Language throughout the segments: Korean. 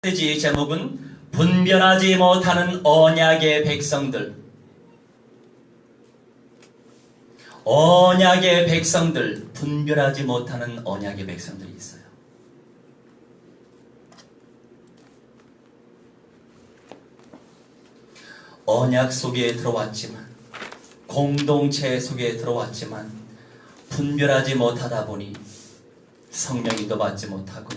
메시지 제목은 분별하지 못하는 언약의 백성들. 언약의 백성들, 분별하지 못하는 언약의 백성들이 있어요. 언약 속에 들어왔지만, 공동체 속에 들어왔지만 분별하지 못하다 보니 성령 인도받지 못하고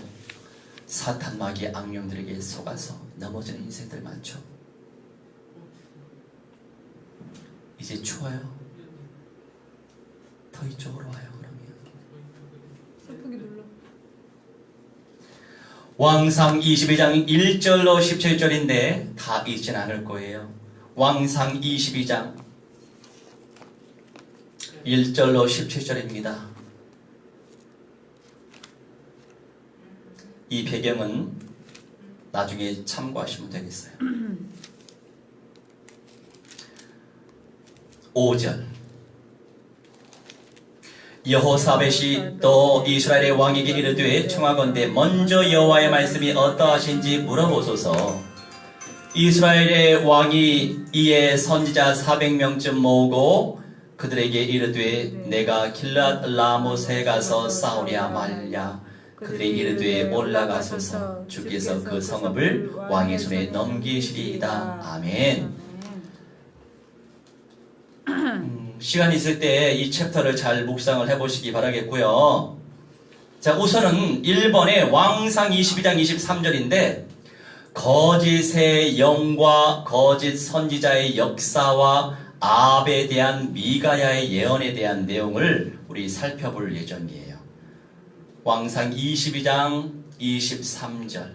사탄 마귀의 악령들에게 속아서 넘어지는 인생들 많죠. 이제 추워요. 더 이쪽으로 와요. 그러면 슬프게 눌러. 왕상 22장 1절로 17절인데 다 읽진 않을 거예요. 왕상 22장 1절로 17절입니다. 이 배경은 나중에 참고하시면 되겠어요. 5절 여호사벳이 또 이스라엘의 왕에게 이르되 청하건대 먼저 여호와의 말씀이 어떠하신지 물어보소서. 이스라엘의 왕이 이에 선지자 400명쯤 모으고 그들에게 이르되 내가 길랏 라못에 가서 싸우랴 말랴. 그들이 이르되 올라가소서. 주께서 그 성읍을 왕의 손에 넘기시리이다. 아멘. 시간 있을 때 이 챕터를 잘 묵상을 해보시기 바라겠고요. 자, 우선은 1번의 왕상 22장 23절인데 거짓의 영과 거짓 선지자의 역사와 아합에 대한 미가야의 예언에 대한 내용을 우리 살펴볼 예정이에요. 왕상 22장 23절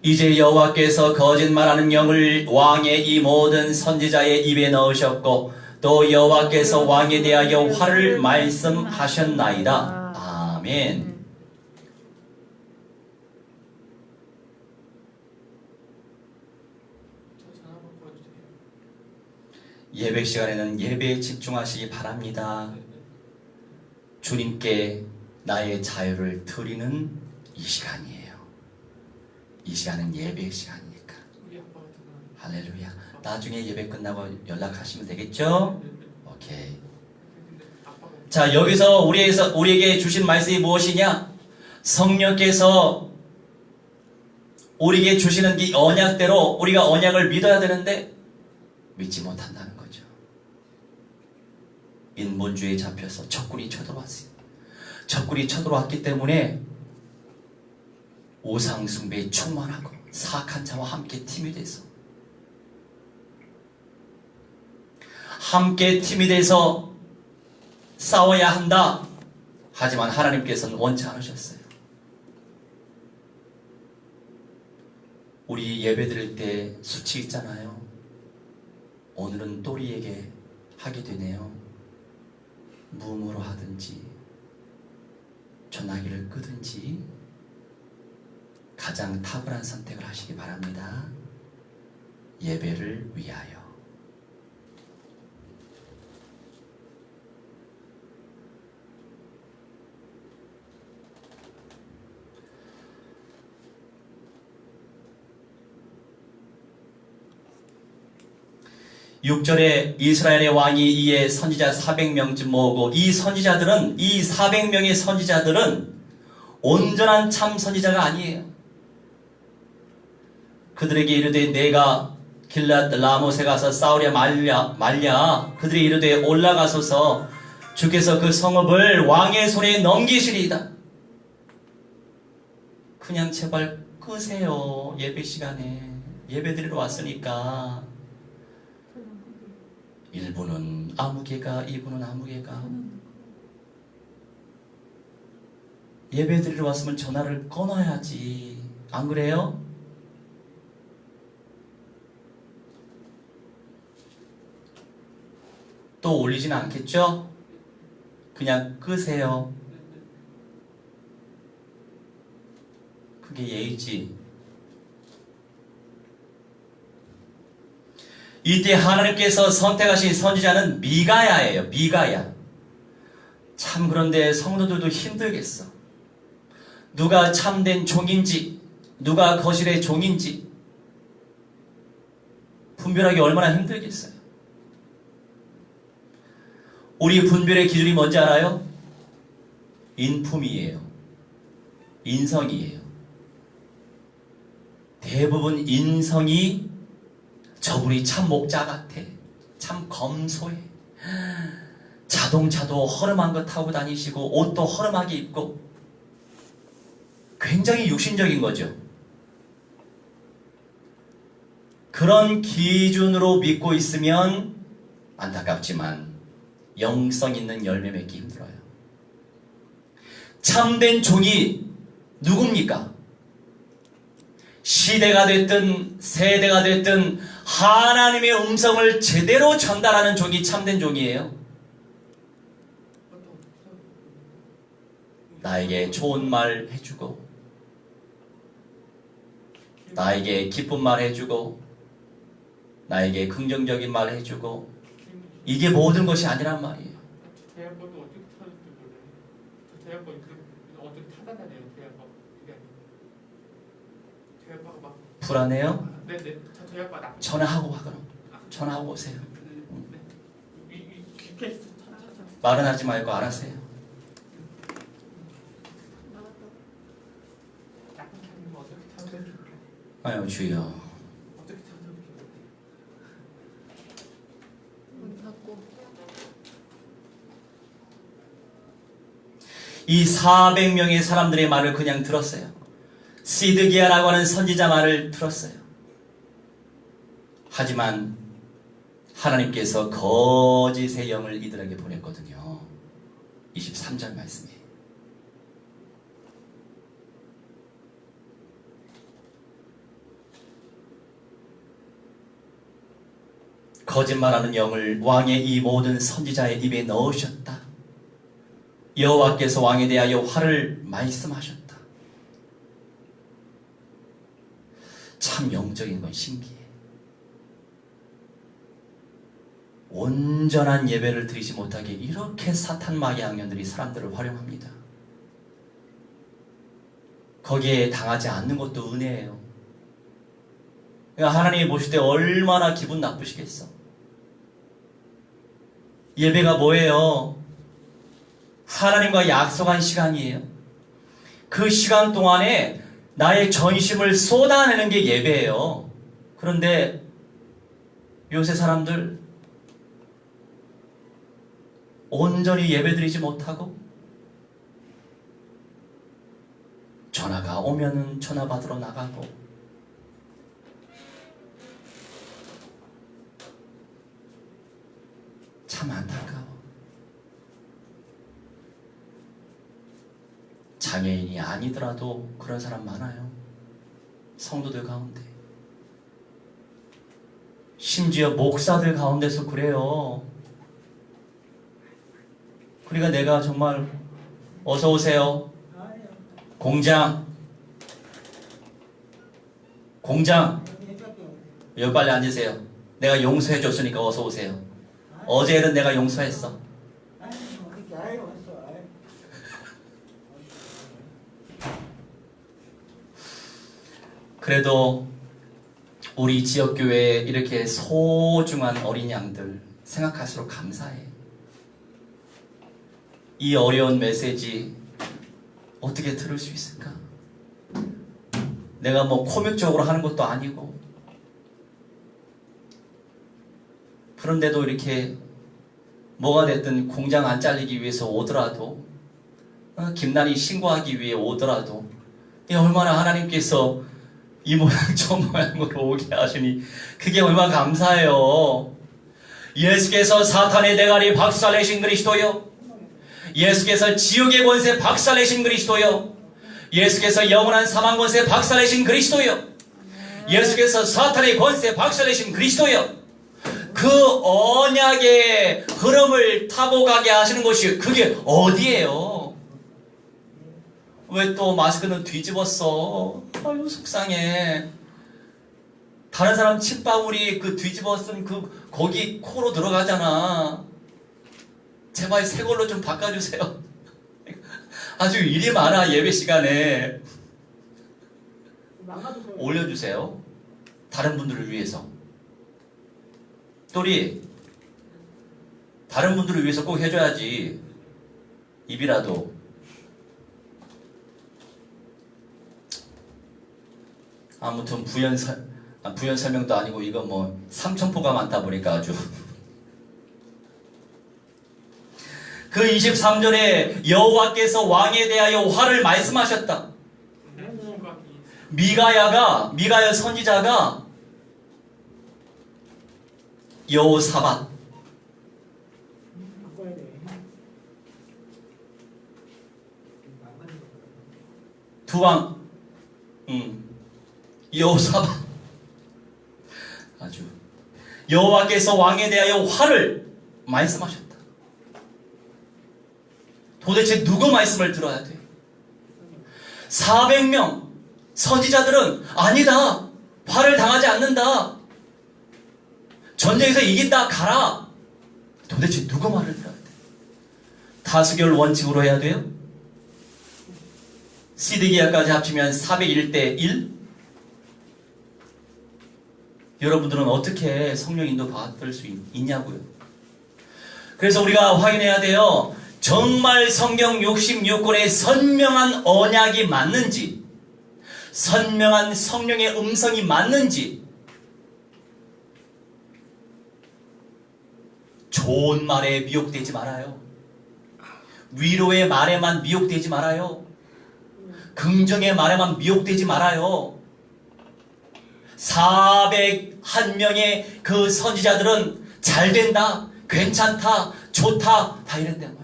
이제 여호와께서 거짓말하는 영을 왕의 이 모든 선지자의 입에 넣으셨고 또 여호와께서 왕에 대하여 화를 말씀하셨나이다. 아멘. 예배 시간에는 예배에 집중하시기 바랍니다. 주님께 나의 자유를 드리는 이 시간이에요. 이 시간은 예배의 시간이니까. 할렐루야. 나중에 예배 끝나고 연락하시면 되겠죠? 오케이. 자, 여기서 우리에게 주신 말씀이 무엇이냐? 성령께서 우리에게 주시는 이 언약대로 우리가 언약을 믿어야 되는데 믿지 못한다는 거죠. 인본주의에 잡혀서 적군이 쳐들어왔어요. 적군이 쳐들어왔기 때문에 우상숭배에 충만하고 사악한 자와 함께 팀이 돼서 싸워야 한다. 하지만 하나님께서는 원치 않으셨어요. 우리 예배 드릴 때 수치 있잖아요. 오늘은 또리에게 하게 되네요. 무음으로 하든지 전화기를 끄든지 가장 탁월한 선택을 하시기 바랍니다. 예배를 위하여. (6절에) 이스라엘의 왕이 이에 선지자 400명쯤 모으고 이 400명의 선지자들은 온전한 참 선지자가 아니에요. 그들에게 이르되 내가 길랏 라못에 가서 싸우랴 말랴. 그들이 이르되 올라가소서. 주께서 그 성읍을 왕의 손에 넘기시리이다. 그냥 제발 끄세요. 예배 시간에 예배 드리러 왔으니까. 1부는 아무개가 2부는 아무개가. 예배 드리러 왔으면 전화를 꺼놔야지. 안 그래요? 또 올리진 않겠죠? 그냥 끄세요. 그게 예의지. 이때 하나님께서 선택하신 선지자는 미가야예요. 미가야. 참 그런데 성도들도 힘들겠어. 누가 참된 종인지, 누가 거실의 종인지 분별하기 얼마나 힘들겠어요. 우리 분별의 기준이 뭔지 알아요? 인품이에요. 인성이에요. 대부분 인성이 저분이 참 목자 같아. 참 검소해. 자동차도 허름한 거 타고 다니시고 옷도 허름하게 입고 굉장히 육신적인 거죠. 그런 기준으로 믿고 있으면 안타깝지만 영성 있는 열매 맺기 힘들어요. 참된 종이 누굽니까? 시대가 됐든 세대가 됐든 하나님의 음성을 제대로 전달하는 종이 참된 종이에요. 나에게 좋은 말 해주고, 나에게 기쁜 말 해주고, 나에게 긍정적인 말 해주고, 이게 모든 것이 아니란 말이에요. 대학교도 어떻게 타는지 몰라요. 저 대학교 어떻게 타다 다녀요. 대학교가 막 불안해요? 네네. 저 대학교 나. 전화하고 와 그럼. 전화하고 오세요. 이 GPS 찾아. 말은 하지 말고 알아서 해요. 나쁜 타면 어떻게 타는 게 좋을까요? 아유 주여. 어떻게 타는 게 좋을까요? 문 닫고. 이 400명의 사람들의 말을 그냥 들었어요. 시드기야라고 하는 선지자 말을 들었어요. 하지만 하나님께서 거짓의 영을 이들에게 보냈거든요. 23절 말씀에. 거짓말하는 영을 왕의 이 모든 선지자의 입에 넣으셨다. 여호와께서 왕에 대하여 화를 말씀하셨다. 참 영적인 건 신기해. 온전한 예배를 드리지 못하게 이렇게 사탄 마귀 악령들이 사람들을 활용합니다. 거기에 당하지 않는 것도 은혜예요. 그러니까 하나님이 보실 때 얼마나 기분 나쁘시겠어. 예배가 뭐예요? 하나님과 약속한 시간이에요. 그 시간 동안에 나의 전심을 쏟아내는 게 예배예요. 그런데 요새 사람들 온전히 예배드리지 못하고 전화가 오면은 전화 받으러 나가고 참 안타까워. 장애인이 아니더라도 그런 사람 많아요. 성도들 가운데. 심지어 목사들 가운데서 그래요. 그러니까 내가 정말 어서 오세요. 공장 여기 빨리 앉으세요. 내가 용서해 줬으니까 어서 오세요. 어제는 내가 용서했어. 그래도 우리 지역교회에 이렇게 소중한 어린 양들 생각할수록 감사해. 이 어려운 메시지 어떻게 들을 수 있을까? 내가 뭐 코믹적으로 하는 것도 아니고 그런데도 이렇게 뭐가 됐든 공장 안 잘리기 위해서 오더라도 김난이 신고하기 위해 오더라도 얼마나 하나님께서 이 모양 저 모양으로 오게 하시니 그게 얼마나 감사해요. 예수께서 사탄의 대가리 박살내신 그리스도요. 예수께서 지옥의 권세 박살내신 그리스도요. 예수께서 영원한 사망 권세 박살내신 그리스도요. 예수께서 사탄의 권세 박살내신 그리스도요. 그 언약의 흐름을 타고 가게 하시는 것이 그게 어디예요? 왜 또 마스크는 뒤집었어? 아유 속상해. 다른 사람 침방울이 그 뒤집어 쓴 그 거기 코로 들어가잖아. 제발 새 걸로 좀 바꿔주세요. 아주 일이 많아. 예배 시간에 나가주세요. 올려주세요. 다른 분들을 위해서. 또리 다른 분들을 위해서 꼭 해줘야지. 입이라도. 아무튼 부연 설명도 아니고 이거 뭐 삼천포가 많다 보니까 아주. 그 23절에 여호와께서 왕에 대하여 화를 말씀하셨다. 미가야 선지자가 여호사밧 바꿔야 돼. 두왕 여호사밧 아주 여호와께서 왕에 대하여 화를 말씀하셨다. 도대체 누구 말씀을 들어야 돼? 400명 선지자들은 아니다. 화를 당하지 않는다. 전쟁에서 이긴다. 가라. 도대체 누구 말을 들어야 돼? 다수결 원칙으로 해야 돼요? 시드기야까지 합치면 401대 1? 여러분들은 어떻게 성령 인도 받을 수 있냐고요? 그래서 우리가 확인해야 돼요. 정말 성경 66권의 선명한 언약이 맞는지, 선명한 성령의 음성이 맞는지, 좋은 말에 미혹되지 말아요. 위로의 말에만 미혹되지 말아요. 긍정의 말에만 미혹되지 말아요. 401명의 그 선지자들은 잘 된다, 괜찮다, 좋다 다 이랬단 말이야.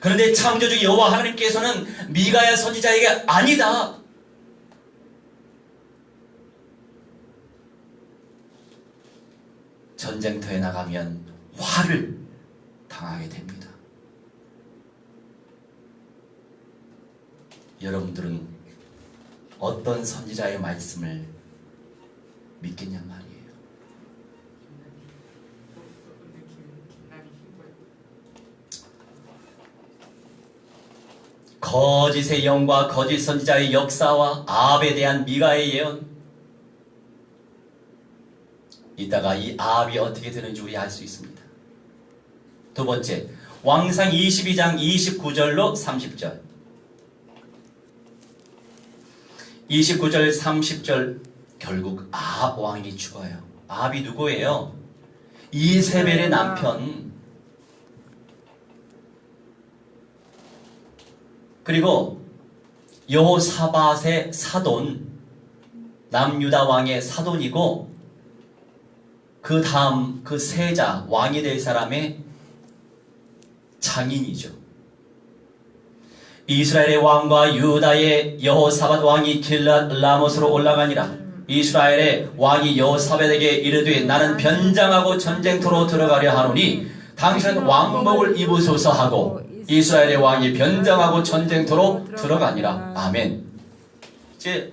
그런데 창조주 여호와 하나님께서는 미가야 선지자에게 아니다. 전쟁터에 나가면 화를 당하게 됩니다. 여러분들은 어떤 선지자의 말씀을 믿겠냔 말이에요. 거짓의 영과 거짓 선지자의 역사와 아합에 대한 미가의 예언. 이따가 이 아합이 어떻게 되는지 우리 알 수 있습니다. 두 번째, 왕상 22장 29절로 30절. 29절 30절 결국 아합 왕이 죽어요. 아합이 누구예요? 이세벨의 남편. 그리고 여호사밧의 사돈, 남유다 왕의 사돈이고, 그 다음 그 세자 왕이 될 사람의 장인이죠. 이스라엘의 왕과 유다의 여호사밧 왕이 길랏 라못으로 올라가니라. 이스라엘의 왕이 여호사밧에게 이르되 나는 변장하고 전쟁터로 들어가려 하노니 당신은 왕복을 입으소서 하고 이스라엘의 왕이 변장하고 전쟁터로 들어가니라. 아멘. 이제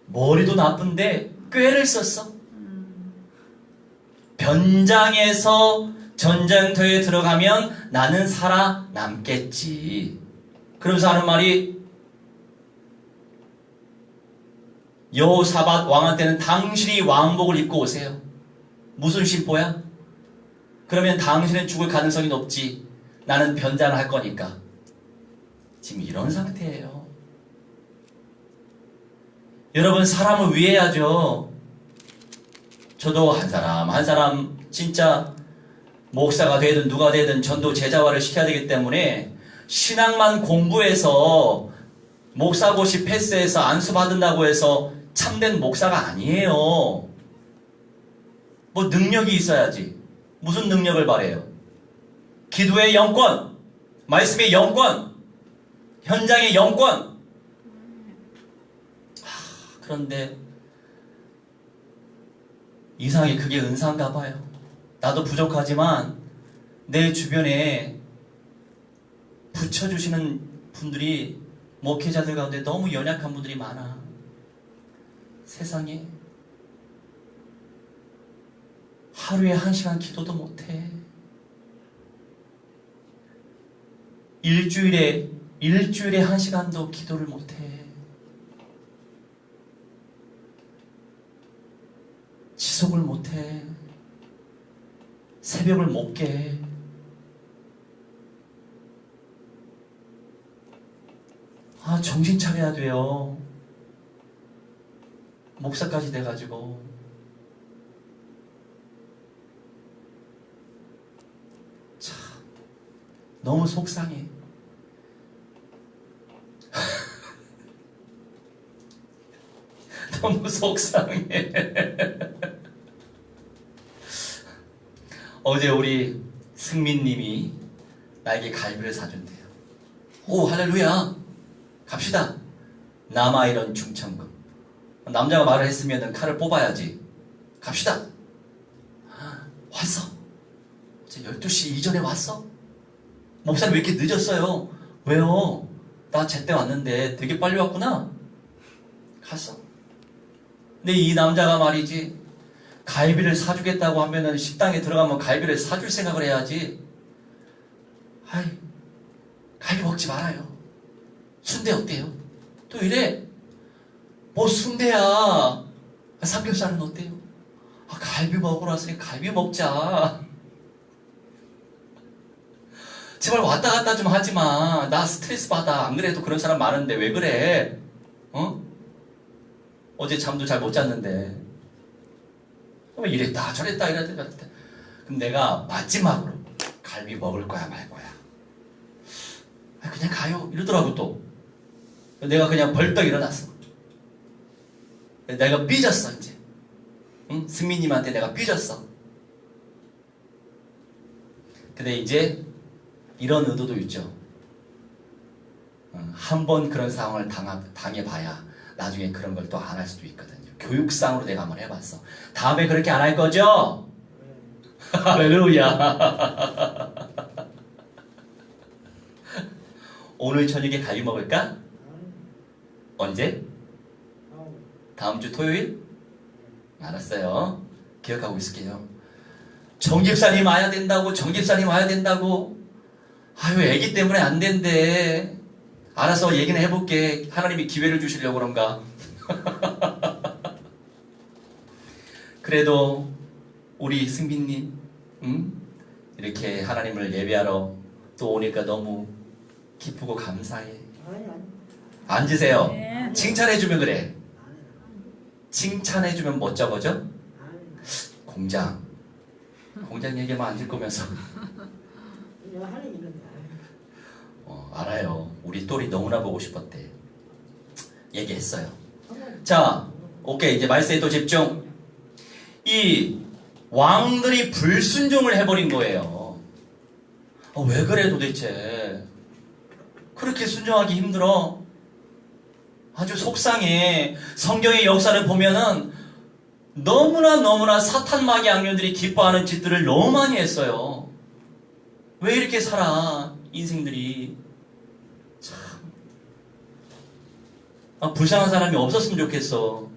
머리도 나쁜데 꾀를 썼어. 변장해서 전쟁터에 들어가면 나는 살아남겠지. 그러면서 하는 말이 여호사밧 왕한테는 당신이 왕복을 입고 오세요. 무슨 심보야? 그러면 당신은 죽을 가능성이 높지. 나는 변장을 할 거니까. 지금 이런 상태예요. 여러분, 사람을 위해야죠. 저도 한 사람 진짜 목사가 되든 누가 되든 전도 제자화를 시켜야 되기 때문에 신앙만 공부해서 목사고시 패스해서 안수받는다고 해서 참된 목사가 아니에요. 뭐 능력이 있어야지. 무슨 능력을 바래요? 기도의 영권, 말씀의 영권, 현장의 영권. 그런데 이상하게 그게 은사인가 봐요. 나도 부족하지만 내 주변에 붙여주시는 분들이, 목회자들 가운데 너무 연약한 분들이 많아. 세상에. 하루에 1시간 기도도 못해. 일주일에 1시간도 기도를 못해. 지속을 못해. 새벽을 못 깨. 정신 차려야 돼요. 목사까지 돼가지고. 참, 너무 속상해. 너무 속상해. 어제 우리 승민님이 나에게 갈비를 사준대요. 오, 할렐루야. 갑시다. 남아이런 중천금. 남자가 말을 했으면 칼을 뽑아야지. 갑시다. 왔어. 이제 12시 이전에 왔어? 목사님 왜 이렇게 늦었어요? 왜요? 나 제때 왔는데 되게 빨리 왔구나. 갔어. 근데 이 남자가 말이지, 갈비를 사주겠다고 하면은 식당에 들어가면 갈비를 사줄 생각을 해야지. 갈비 먹지 말아요. 순대 어때요? 또 이래. 뭐 순대야. 삼겹살은 어때요? 갈비 먹으러 왔으니 갈비 먹자. 제발 왔다 갔다 좀 하지 마. 나 스트레스 받아. 안 그래도 그런 사람 많은데 왜 그래? 어제 잠도 잘 못 잤는데. 이랬다 저랬다 이랬다 저랬다. 그럼 내가 마지막으로 갈비 먹을 거야 말 거야. 그냥 가요 이러더라고 또. 내가 그냥 벌떡 일어났어. 내가 삐졌어 이제. 응? 승민님한테 내가 삐졌어. 근데 이제 이런 의도도 있죠. 한 번 그런 상황을 당해봐야 나중에 그런 걸 또 안 할 수도 있거든요. 교육상으로 내가 한번 해봤어. 다음에 그렇게 안 할 거죠? 할렐루야. 오늘 저녁에 갈비 먹을까? 언제? 다음 주 토요일? 알았어요. 기억하고 있을게요. 정집사님 와야 된다고, 정집사님 와야 된다고. 애기 때문에 안 된대. 알아서 얘기는 해볼게. 하나님이 기회를 주시려고 그런가. 그래도 우리 승빈님, 이렇게 하나님을 예배하러 또 오니까 너무 기쁘고 감사해. 앉으세요. 네. 칭찬해주면 그래. 칭찬해주면 멋쩍어져? 공장 얘기만 앉을 거면서. 알아요. 우리 똘이 너무나 보고 싶었대. 얘기했어요. 자, 오케이. 이제 말세에 또 집중. 이 왕들이 불순종을 해버린 거예요. 왜 그래 도대체? 그렇게 순종하기 힘들어? 아주 속상해. 성경의 역사를 보면은 너무나 사탄 마귀 악령들이 기뻐하는 짓들을 너무 많이 했어요. 왜 이렇게 살아 인생들이. 참 불쌍한 사람이 없었으면 좋겠어.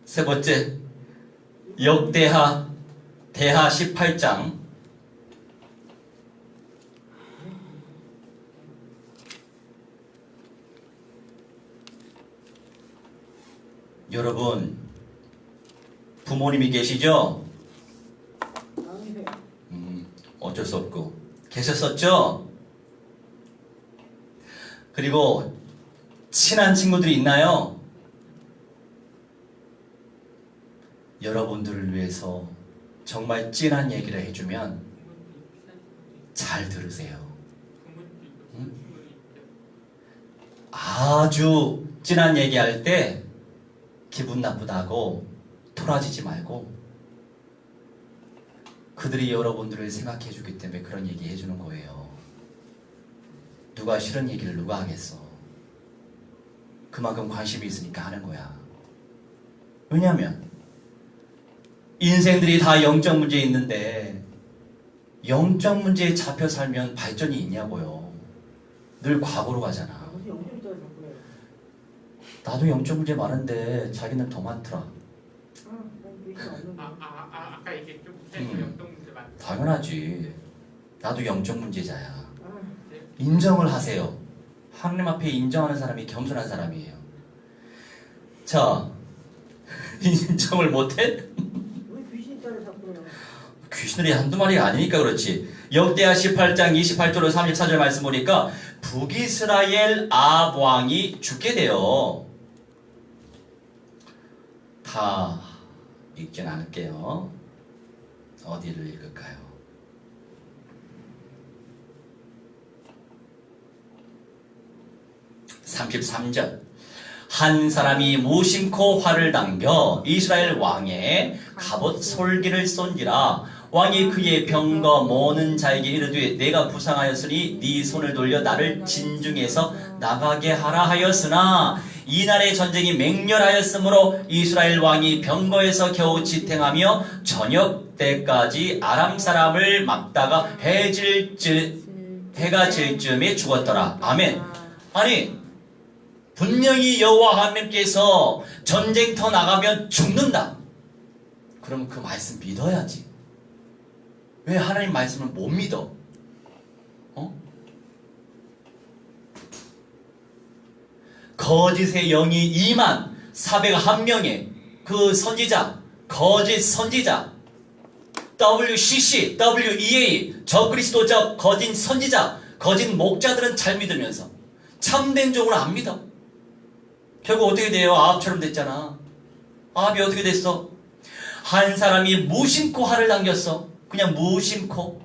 세 번째, 역대하 대하 18장. 여러분 부모님이 계시죠? 어쩔 수 없고 계셨었죠? 그리고 친한 친구들이 있나요? 여러분들을 위해서 정말 찐한 얘기를 해주면 잘 들으세요. 아주 찐한 얘기할 때 기분 나쁘다고 토라지지 말고, 그들이 여러분들을 생각해 주기 때문에 그런 얘기 해주는 거예요. 누가 싫은 얘기를 누가 하겠어. 그만큼 관심이 있으니까 하는 거야. 왜냐하면 인생들이 다 영적 문제 있는데 영적 문제에 잡혀 살면 발전이 있냐고요. 늘 과거로 가잖아. 나도 영적 문제 많은데 자기는 더 많더라. 아까 얘기했죠. 영적 문제 많다. 당연하지. 나도 영적 문제자야. 인정을 하세요. 하나님 앞에 인정하는 사람이 겸손한 사람이에요. 자, 인정을 못해? 왜 귀신 따라 자꾸 나와? 귀신들이 한두 마리가 아니니까 그렇지. 역대하 18장 28절로 34절 말씀 보니까 북이스라엘 아합 왕이 죽게 돼요. 다 읽진 않을게요. 어디를 읽을까요? 33절. 한 사람이 무심코 활을 당겨 이스라엘 왕의 갑옷 솔기를 쏜지라. 왕이 그의 병거 모는 자에게 이르되 내가 부상하였으니 네 손을 돌려 나를 진중에서 나가게 하라 하였으나 이날의 전쟁이 맹렬하였으므로 이스라엘 왕이 병거에서 겨우 지탱하며 저녁 때까지 아람 사람을 막다가 해가 질 즈음에 죽었더라. 아멘. 아니 분명히 여호와 하나님께서 전쟁터 나가면 죽는다. 그럼 그 말씀 믿어야지. 왜 하나님 말씀을 못 믿어? 거짓의 영이 2만 401명의 그 선지자, 거짓 선지자, WCC, WEA, 저그리스도적 거짓 선지자, 거짓 목자들은 잘 믿으면서 참된 종을 안 믿어. 결국 어떻게 돼요? 아합처럼 됐잖아. 아합이 어떻게 됐어? 한 사람이 무심코 활을 당겼어. 그냥 무심코.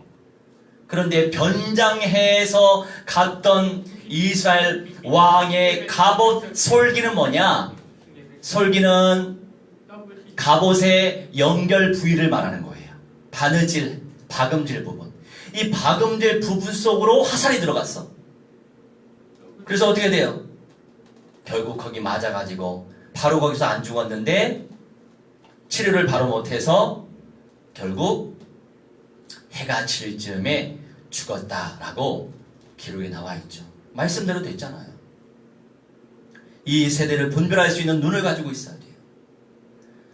그런데 변장해서 갔던 이스라엘 왕의 갑옷 솔기는 뭐냐? 솔기는 갑옷의 연결 부위를 말하는 거예요. 바느질, 박음질 부분. 이 박음질 부분 속으로 화살이 들어갔어. 그래서 어떻게 돼요? 결국 거기 맞아가지고 바로 거기서 안 죽었는데 치료를 바로 못해서 결국 해가 질 즈음에 죽었다라고 기록에 나와 있죠. 말씀대로 됐잖아요. 이 세대를 분별할 수 있는 눈을 가지고 있어야 돼요.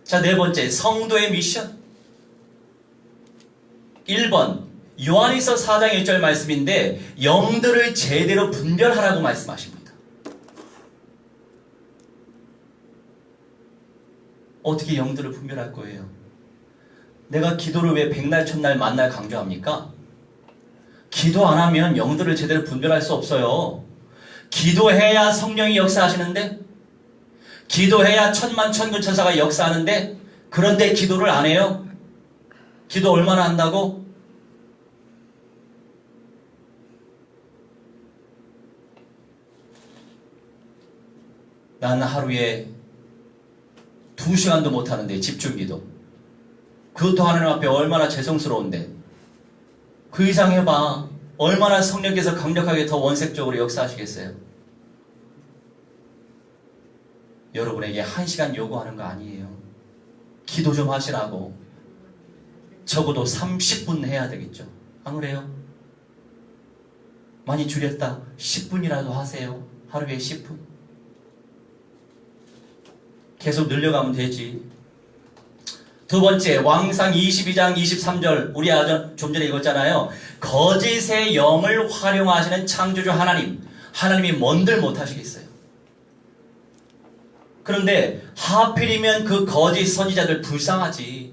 자, 네 번째, 성도의 미션. 1번 요한일서 4장 1절 말씀인데 영들을 제대로 분별하라고 말씀하십니다. 어떻게 영들을 분별할 거예요? 내가 기도를 왜 백날 첫날 만날 강조합니까? 기도 안 하면 영들을 제대로 분별할 수 없어요. 기도해야 성령이 역사하시는데, 기도해야 천만 천군 천사가 역사하는데, 그런데 기도를 안 해요? 기도 얼마나 한다고? 나는 하루에 2시간도 못하는데 집중기도. 그것도 하나님 앞에 얼마나 죄송스러운데. 그 이상 해봐. 얼마나 성령께서 강력하게 더 원색적으로 역사하시겠어요? 여러분에게 1시간 요구하는 거 아니에요. 기도 좀 하시라고. 적어도 30분 해야 되겠죠. 안 그래요? 많이 줄였다. 10분이라도 하세요. 하루에 10분. 계속 늘려가면 되지. 두 번째, 왕상 22장 23절 우리 좀 전에 읽었잖아요. 거짓의 영을 활용하시는 창조주 하나님. 하나님이 뭔들 못하시겠어요? 그런데 하필이면 그 거짓 선지자들 불쌍하지.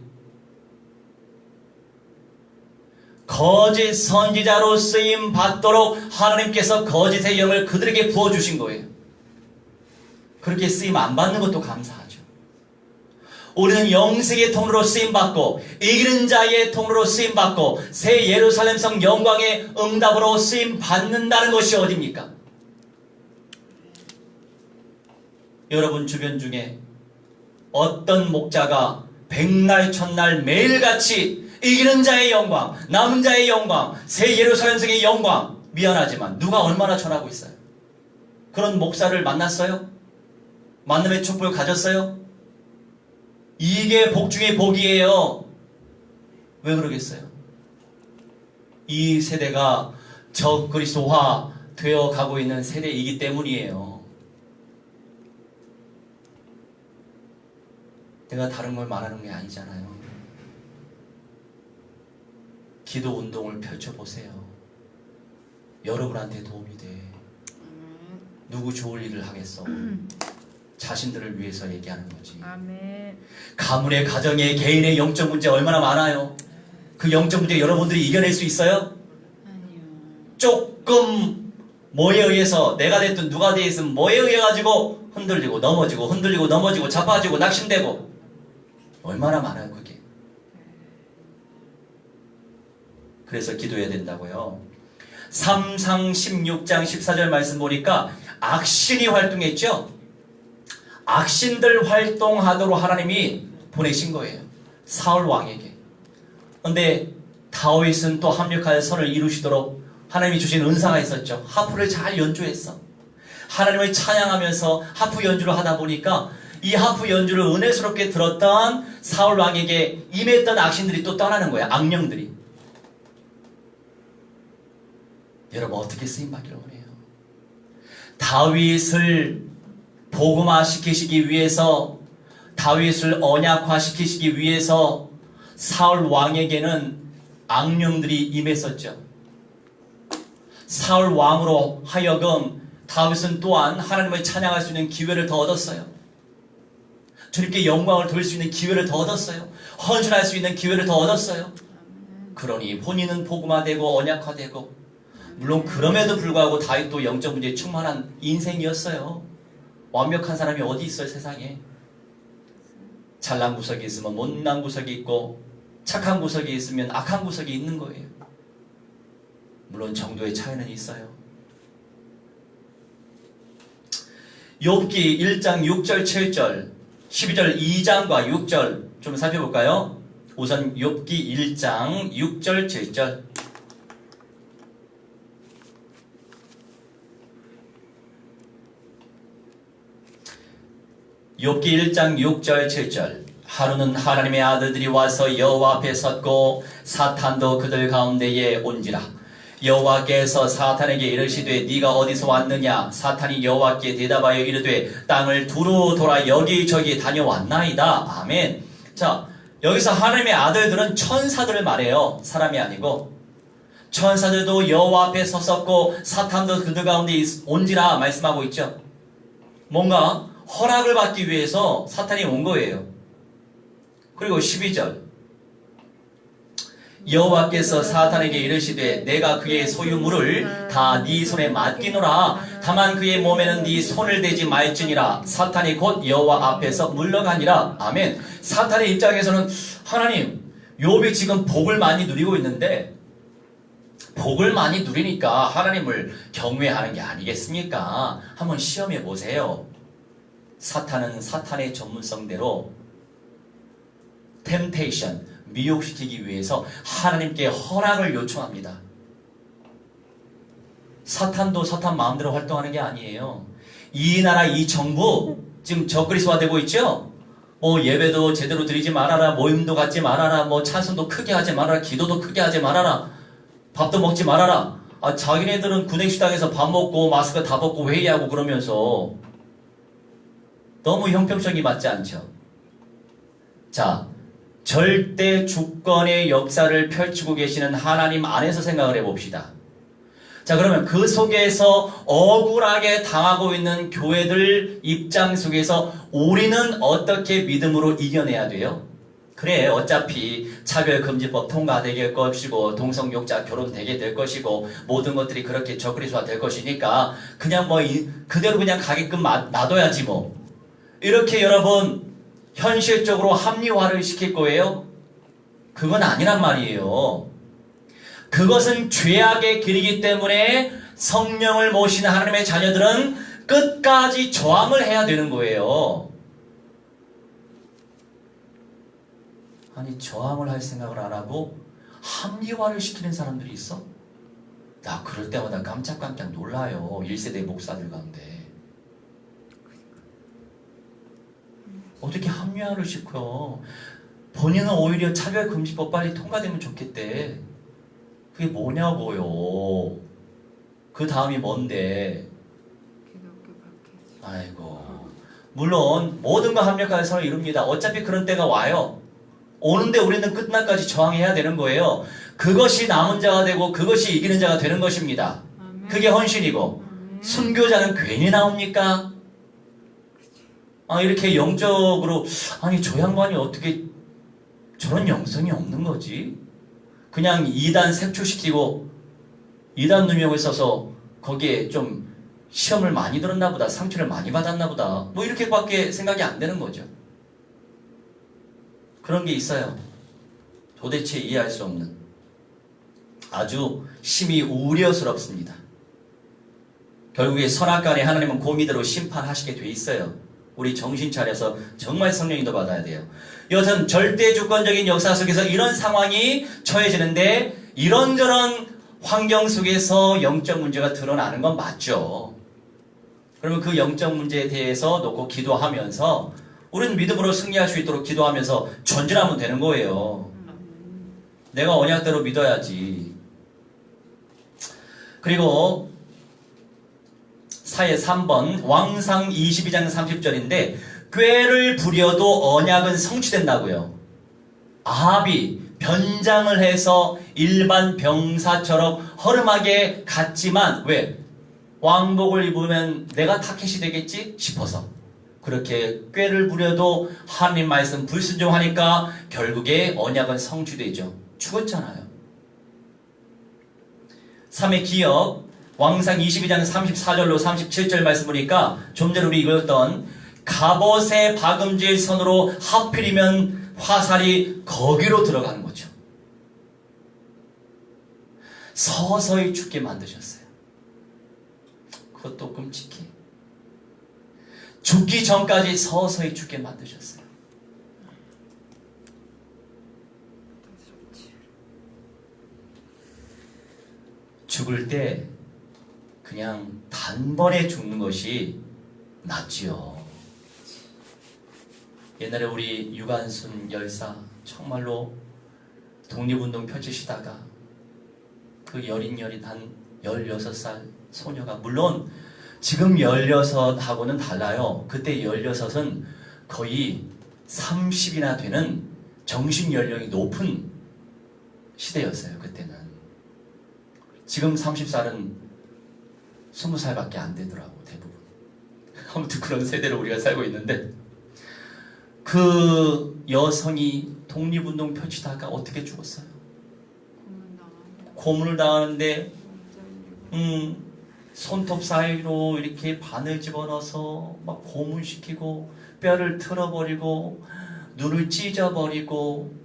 거짓 선지자로 쓰임 받도록 하나님께서 거짓의 영을 그들에게 부어주신 거예요. 그렇게 쓰임 안 받는 것도 감사하죠. 우리는 영생의 통로로 쓰임받고 이기는 자의 통로로 쓰임받고 새 예루살렘성 영광의 응답으로 쓰임받는다는 것이 어디입니까? 여러분 주변 중에 어떤 목자가 백날 첫날 매일같이 이기는 자의 영광, 남은 자의 영광, 새 예루살렘성의 영광, 미안하지만 누가 얼마나 전하고 있어요? 그런 목사를 만났어요? 만남의 촛불 가졌어요? 이게 복 중의 복이에요. 왜 그러겠어요? 이 세대가 적그리스도화 되어 가고 있는 세대이기 때문이에요. 내가 다른 걸 말하는 게 아니잖아요. 기도 운동을 펼쳐보세요. 여러분한테 도움이 돼. 누구 좋을 일을 하겠어? 자신들을 위해서 얘기하는 거지. 아멘. 가문의 가정의 개인의 영적 문제 얼마나 많아요. 그 영적 문제 여러분들이 이겨낼 수 있어요? 아니요. 조금 뭐에 의해서 내가 됐든 누가 돼 있으면 뭐에 의해 가지고 흔들리고 넘어지고 자빠지고 낙심되고 얼마나 많아요 그게. 그래서 기도해야 된다고요. 3상 16장 14절 말씀 보니까 악신이 활동했죠. 악신들 활동하도록 하나님이 보내신 거예요. 사울 왕에게. 근데 다윗은 또 합력하여 선을 이루시도록 하나님이 주신 은사가 있었죠. 하프를 잘 연주했어. 하나님을 찬양하면서 하프 연주를 하다 보니까 이 하프 연주를 은혜스럽게 들었던 사울 왕에게 임했던 악신들이 또 떠나는 거예요. 악령들이. 여러분 어떻게 쓰임받기를 원해요? 다윗을 복음화시키시기 위해서, 다윗을 언약화시키시기 위해서 사울 왕에게는 악령들이 임했었죠. 사울 왕으로 하여금 다윗은 또한 하나님을 찬양할 수 있는 기회를 더 얻었어요. 주님께 영광을 돌릴 수 있는 기회를 더 얻었어요. 헌신할 수 있는 기회를 더 얻었어요. 그러니 본인은 복음화되고 언약화되고, 물론 그럼에도 불구하고 다윗도 영적 문제에 충만한 인생이었어요. 완벽한 사람이 어디 있어요 세상에. 잘난 구석이 있으면 못난 구석이 있고, 착한 구석이 있으면 악한 구석이 있는 거예요. 물론 정도의 차이는 있어요. 욥기 1장 6절 7절 12절 2장과 6절 좀 살펴볼까요? 우선 욥기 1장 6절 7절. 욥기 1장 6절 7절. 하루는 하나님의 아들들이 와서 여호와 앞에 섰고 사탄도 그들 가운데에 온지라. 여호와께서 사탄에게 이르시되 네가 어디서 왔느냐? 사탄이 여호와께 대답하여 이르되 땅을 두루 돌아 여기저기 다녀왔나이다. 아멘. 자, 여기서 하나님의 아들들은 천사들을 말해요. 사람이 아니고. 천사들도 여호와 앞에 섰었고 사탄도 그들 가운데 온지라 말씀하고 있죠. 뭔가 허락을 받기 위해서 사탄이 온 거예요. 그리고 12절. 여호와께서 사탄에게 이르시되 내가 그의 소유물을 다 네 손에 맡기노라. 다만 그의 몸에는 네 손을 대지 말지니라. 사탄이 곧 여호와 앞에서 물러가니라. 아멘. 사탄의 입장에서는 하나님, 욥이 지금 복을 많이 누리고 있는데 복을 많이 누리니까 하나님을 경외하는 게 아니겠습니까? 한번 시험해 보세요. 사탄은 사탄의 전문성대로 템테이션, 미혹시키기 위해서 하나님께 허락을 요청합니다. 사탄도 사탄 마음대로 활동하는 게 아니에요. 이 나라 이 정부 지금 적그리스화되고 있죠? 뭐 예배도 제대로 드리지 말아라, 모임도 갖지 말아라, 뭐 찬송도 크게 하지 말아라, 기도도 크게 하지 말아라, 밥도 먹지 말아라. 자기네들은 구내식당에서 밥 먹고 마스크 다 벗고 회의하고 그러면서 너무 형평성이 맞지 않죠? 자, 절대 주권의 역사를 펼치고 계시는 하나님 안에서 생각을 해봅시다. 자, 그러면 그 속에서 억울하게 당하고 있는 교회들 입장 속에서 우리는 어떻게 믿음으로 이겨내야 돼요? 그래, 어차피 차별금지법 통과되게 될 것이고 동성육자 결혼되게 될 것이고 모든 것들이 그렇게 적그리스화 될 것이니까 그냥 뭐 그대로 그냥 가게끔 놔둬야지 뭐. 이렇게 여러분 현실적으로 합리화를 시킬 거예요? 그건 아니란 말이에요. 그것은 죄악의 길이기 때문에 성령을 모시는 하나님의 자녀들은 끝까지 저항을 해야 되는 거예요. 아니, 저항을 할 생각을 안 하고 합리화를 시키는 사람들이 있어? 나 그럴 때마다 깜짝깜짝 놀라요. 1세대 목사들 가운데. 어떻게 합리화를 시켜? 본인은 오히려 차별금지법 빨리 통과되면 좋겠대. 그게 뭐냐고요. 그 다음이 뭔데? 아이고, 물론 모든 거 합력하여 선을 이룹니다. 어차피 그런 때가 와요. 오는데 우리는 끝날까지 저항해야 되는 거예요. 그것이 남은 자가 되고 그것이 이기는 자가 되는 것입니다. 아멘. 그게 헌신이고 아멘. 순교자는 괜히 나옵니까? 이렇게 영적으로 아니 저 양반이 어떻게 저런 영성이 없는 거지? 그냥 2단 색출시키고 2단 누명을 써서 거기에 좀 시험을 많이 들었나 보다, 상처를 많이 받았나 보다, 뭐 이렇게밖에 생각이 안 되는 거죠. 그런 게 있어요. 도대체 이해할 수 없는 아주 심히 우려스럽습니다. 결국에 선악간에 하나님은 공의대로 심판하시게 돼 있어요. 우리 정신 차려서 정말 성령 인도 받아야 돼요. 여튼 절대 주권적인 역사 속에서 이런 상황이 처해지는데 이런저런 환경 속에서 영적 문제가 드러나는 건 맞죠. 그러면 그 영적 문제에 대해서 놓고 기도하면서 우리는 믿음으로 승리할 수 있도록 기도하면서 전진하면 되는 거예요. 내가 언약대로 믿어야지. 그리고 사회 3번 왕상 22장 30절인데 꾀를 부려도 언약은 성취된다고요. 아합이 변장을 해서 일반 병사처럼 허름하게 갔지만 왜? 왕복을 입으면 내가 타켓이 되겠지 싶어서 그렇게 꾀를 부려도 하나님 말씀 불순종하니까 결국에 언약은 성취되죠. 죽었잖아요. 3의 기억 왕상 22장 34절로 37절 말씀 보니까 좀 전에 우리 읽었던 갑옷의 박음질 선으로 하필이면 화살이 거기로 들어가는 거죠. 서서히 죽게 만드셨어요. 그것도 끔찍해. 죽기 전까지 서서히 죽게 만드셨어요. 죽을 때 그냥 단번에 죽는 것이 낫지요. 옛날에 우리 유관순 열사 정말로 독립운동 펼치시다가 그 여린 한 16살 소녀가 물론 지금 16하고는 달라요. 그때 16은 거의 30이나 되는 정신 연령이 높은 시대였어요. 그때는. 지금 30살은 20살밖에 안 되더라고 대부분. 아무튼 그런 세대로 우리가 살고 있는데 그 여성이 독립운동 펼치다가 어떻게 죽었어요? 고문을 당하는데 손톱 사이로 이렇게 바늘 집어넣어서 막 고문시키고 뼈를 틀어버리고 눈을 찢어버리고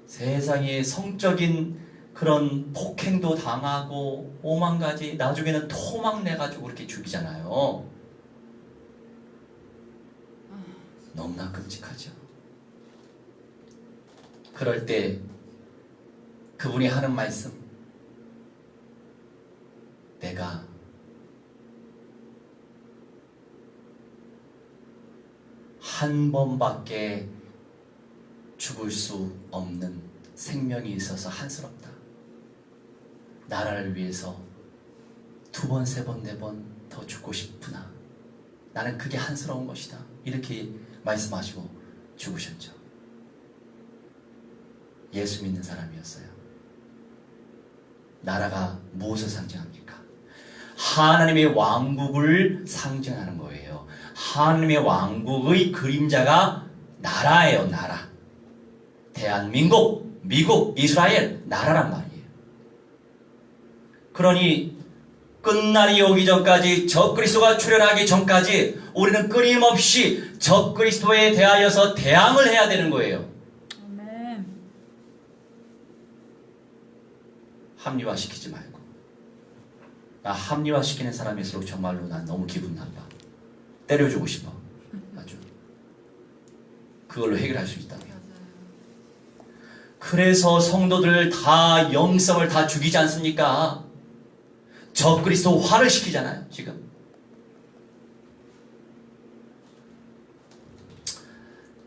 세상에 성적인 그런 폭행도 당하고 오만 가지 나중에는 토막 내가지고 그렇게 죽이잖아요. 너무나 끔찍하죠. 그럴 때 그분이 하는 말씀 내가 한 번밖에 죽을 수 없는 생명이 있어서 한스럽다. 나라를 위해서 2번, 3번, 4번 더 죽고 싶으나 나는 그게 한스러운 것이다. 이렇게 말씀하시고 죽으셨죠. 예수 믿는 사람이었어요. 나라가 무엇을 상징합니까? 하나님의 왕국을 상징하는 거예요. 하나님의 왕국의 그림자가 나라예요. 나라. 대한민국, 미국, 이스라엘 나라란 말이에요. 그러니 끝날이 오기 전까지 적그리스도가 출현하기 전까지 우리는 끊임없이 적그리스도에 대하여서 대항을 해야 되는 거예요. 아멘. 합리화시키지 말고. 나 합리화시키는 사람일수록 정말로 난 너무 기분 나빠. 때려주고 싶어. 아주. 그걸로 해결할 수 있다면. 그래서 성도들 다 영성을 다 죽이지 않습니까? 적그리스도 화를 시키잖아요. 지금.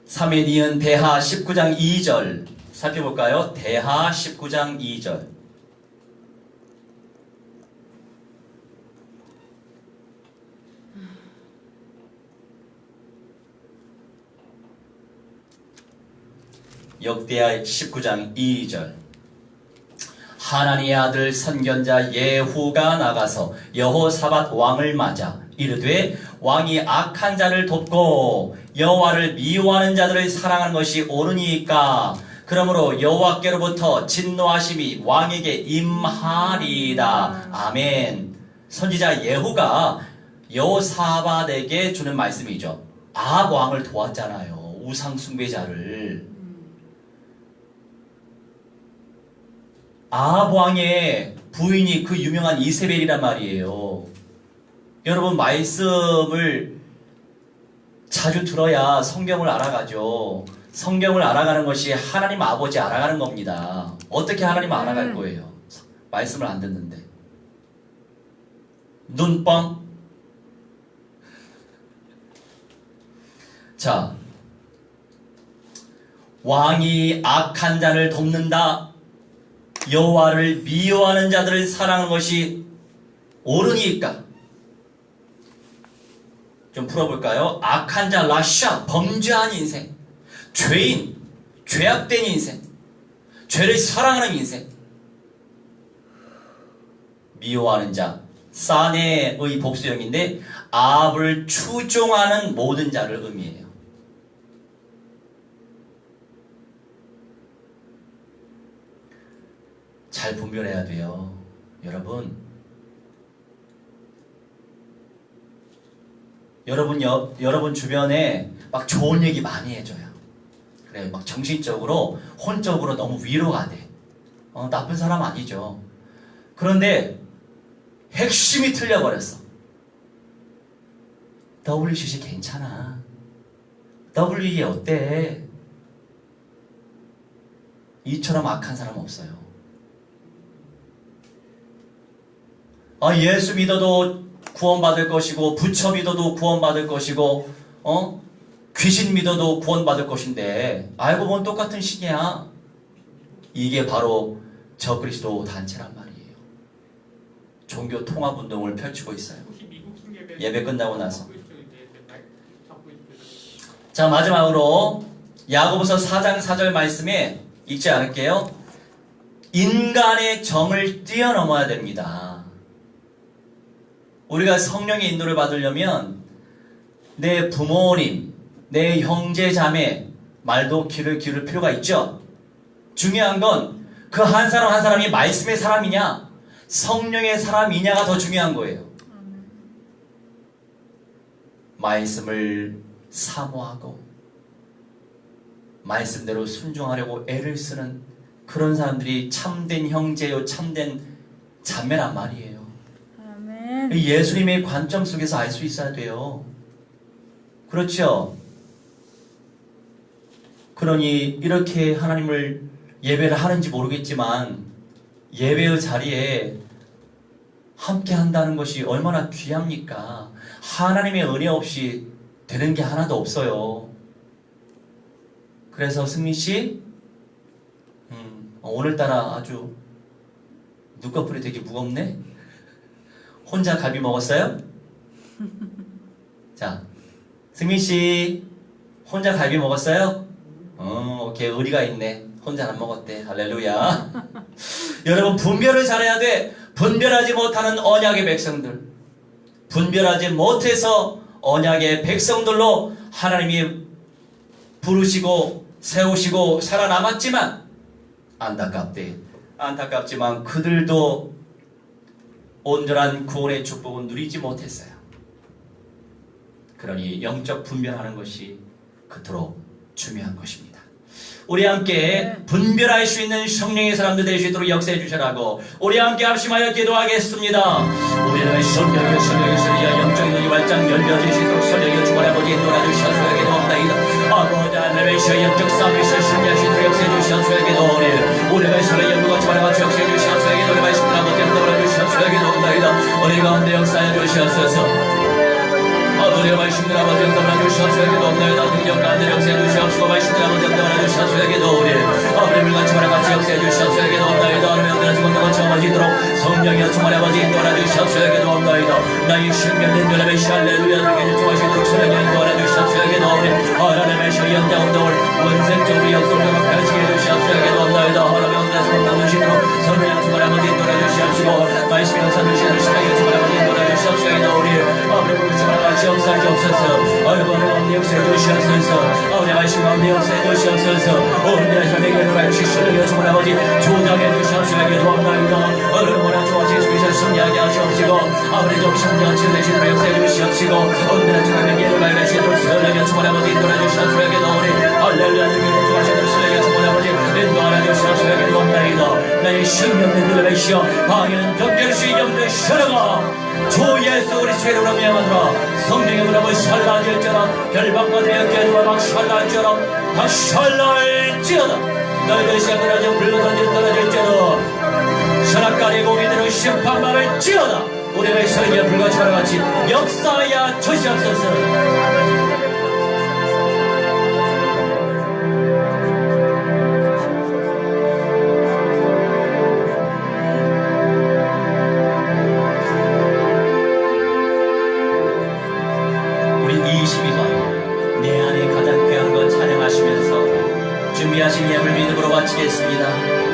사메니은 대하 19장 2절 살펴볼까요? 대하 19장 2절 역대하 19장 2절 하나님의 아들 선견자 예후가 나가서 여호사밧 왕을 맞아 이르되 왕이 악한 자를 돕고 여호와를 미워하는 자들을 사랑하는 것이 옳으니까 그러므로 여호와께로부터 진노하심이 왕에게 임하리이다. 아멘. 선지자 예후가 여호사밧에게 주는 말씀이죠. 아합 왕을 도왔잖아요. 우상 숭배자를. 아합 왕의 부인이 그 유명한 이세벨이란 말이에요. 여러분 말씀을 자주 들어야 성경을 알아가죠. 성경을 알아가는 것이 하나님 아버지 알아가는 겁니다. 어떻게 하나님 알아갈 거예요? 말씀을 안 듣는데. 눈뻥. 자, 왕이 악한 자를 돕는다. 여호와를 미워하는 자들을 사랑하는 것이 옳으니까. 좀 풀어볼까요? 악한 자, 라샤, 범죄한 인생, 죄인, 죄악된 인생, 죄를 사랑하는 인생, 미워하는 자, 사네의 복수형인데 아합을 추종하는 모든 자를 의미해요. 잘 분별해야 돼요. 여러분 주변에 막 좋은 얘기 많이 해줘요. 그래, 막 정신적으로, 혼적으로 너무 위로가 돼. 나쁜 사람 아니죠. 그런데 핵심이 틀려버렸어. WCC 괜찮아. WE 어때? 이처럼 악한 사람 없어요. 예수 믿어도 구원받을 것이고, 부처 믿어도 구원받을 것이고, 귀신 믿어도 구원받을 것인데, 알고 보면 똑같은 신이야. 이게 바로 저그리스도 단체란 말이에요. 종교 통합 운동을 펼치고 있어요. 혹시 미국식 예배 끝나고 나서. 잡고 있어요. 자, 마지막으로 야고보서 4장 4절 말씀에 읽지 않을게요. 인간의 정을 뛰어넘어야 됩니다. 우리가 성령의 인도를 받으려면 내 부모님, 내 형제 자매 말도 귀를 기울일 필요가 있죠. 중요한 건 그 한 사람 한 사람이 말씀의 사람이냐 성령의 사람이냐가 더 중요한 거예요. 말씀을 사모하고 말씀대로 순종하려고 애를 쓰는 그런 사람들이 참된 형제요, 참된 자매란 말이에요. 아멘. 예수님의 관점 속에서 알 수 있어야 돼요. 그렇죠? 그러니 이렇게 하나님을 예배를 하는지 모르겠지만 예배의 자리에 함께 한다는 것이 얼마나 귀합니까? 하나님의 은혜 없이 되는 게 하나도 없어요. 그래서 승민씨 오늘따라 아주 눈꺼풀이 되게 무겁네? 혼자 갈비 먹었어요? 자, 승민씨 혼자 갈비 먹었어요? 걔 의리가 있네. 혼자 안 먹었대. 할렐루야. 여러분 분별을 잘해야 돼. 분별하지 못하는 언약의 백성들, 분별하지 못해서 언약의 백성들로 하나님이 부르시고 세우시고 살아남았지만 안타깝지만 그들도 온전한 구원의 축복은 누리지 못했어요. 그러니 영적 분별하는 것이 그토록 중요한 것입니다. 우리 함께 분별할 수 있는 성령의 사람들 될 수 있도록 역사해 주시라고 우리 함께 합심하여 기도하겠습니다. 우리는 성령의 영적인 눈이 활짝 열려질 수 있도록 성령의 주관 아버지 인도하여 주시옵소서. 기도합니다. 아버지 하나님의 영적 싸움에서 승리할 수 있도록 역사해 주시옵소서. 기도하오니 우리가 성령의 영과 주관 아버지 역사해 주시옵소서. 기도를 말씀을 아버지 인도하여 주시옵소서. 기도합니다. 우리 가운데 역사해 주시옵소서. 아버지의 말씀들 아버지 응답하여 주시옵소서. 기도합니다. 능력 가운데 역사해 주시옵소서. 말씀들 아버지 응답하여 주시옵소서. 기도하오니 아버지 물같이 말아같이 역사해 주시옵소서. 기도합니다. 하나님의 은혜를 주고 너같이 아버지 있도록 성령이여 주말에 아버지 인도하여 주시옵소서. 기도합니다. 나의 생명된 연합의 할렐루야 능력을 주하시도록 성령이여 인도하여 주시옵소서. 기도하오니 하나님의 현장 운동을 원색적으로 역동적으로 펼치게 해주시옵소서. 기도합니다. 하나님의 은혜를 주고 너같이 성령이여 주말에 하시며 선주시는 시간에 주말 아버지 인도하여 주시옵소서. 우리 아버지 불쌍한 같이 역사해 주옵소서. 얼굴을 없는 역사해 주시옵소서. 아버지 하시며 없는 역사해 주시옵소서. 오늘의 삶의 결과에 주시는 주말 아버지 조장해 주시옵소서. 기도합니다. 얼굴을 원한 주어지 주셔서 승리하게 하시옵시고 아버지 좀 성령 치유되시도록 역사해 주시옵시고 오늘의 삶의 결과에 주시도록 승리하게 주말 아버지 인도하여 주시옵소서. 기도하오니 할렐루야 주님의 주하시는 승리하게 주말 아버지 인도하여 주시옵소서. 기도합니다. 나의 생명을 늘어내시어 방해는 덮결시 염려의 셔러가 주 예수 그리스도의 이름으로 명하노라. 성령의 문함을 살라질지어다. 결박받으며 깨도와 살라질지어다. 다 살라질지어다. 너희들 시작하여 불로 던져 떨어질지어다. 선악간의 고기들을 심판받을 지어다. 우리의 설계와 불같이 같이 역사하여 주시옵소서. 내 안에 가장 귀한 것 찬양하시면서 준비하신 예물 믿음으로 바치겠습니다.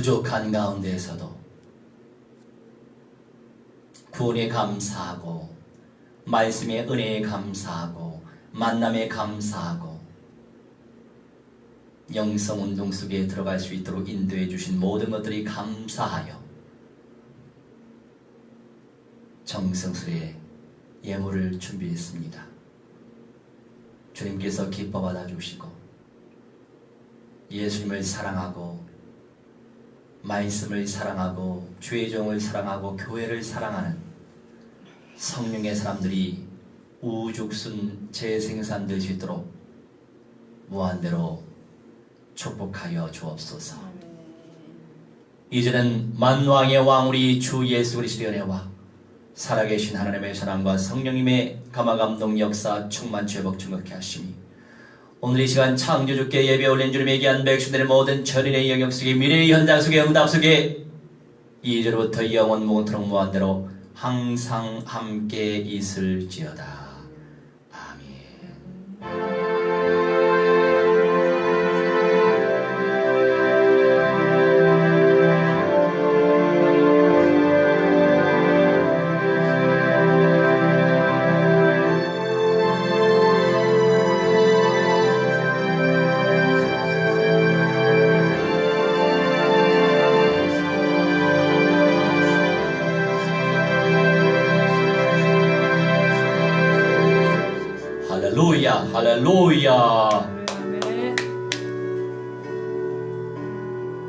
부족한 가운데에서도 구원에 감사하고 말씀의 은혜에 감사하고 만남에 감사하고 영성운동 속에 들어갈 수 있도록 인도해 주신 모든 것들이 감사하여 정성스레 예물을 준비했습니다. 주님께서 기뻐 받아주시고 예수님을 사랑하고 말씀을 사랑하고 주의 종을 사랑하고 교회를 사랑하는 성령의 사람들이 우죽순 재생산될 수 있도록 무한대로 축복하여 주옵소서. 이제는 만왕의 왕 우리 주 예수 그리스도의 은혜와 살아계신 하나님의 사랑과 성령님의 감화감동 역사 충만치 회복 충만케 하시니 오늘 이 시간 창조주께 예배 올린 주님의 귀한 백성들의 모든 전인의 영역 속에 미래의 현장 속에 응답 속에 이제로부터 영원 무궁토록 무한대로 항상 함께 있을지어다. 아멘. 할렐루야, 할렐루야.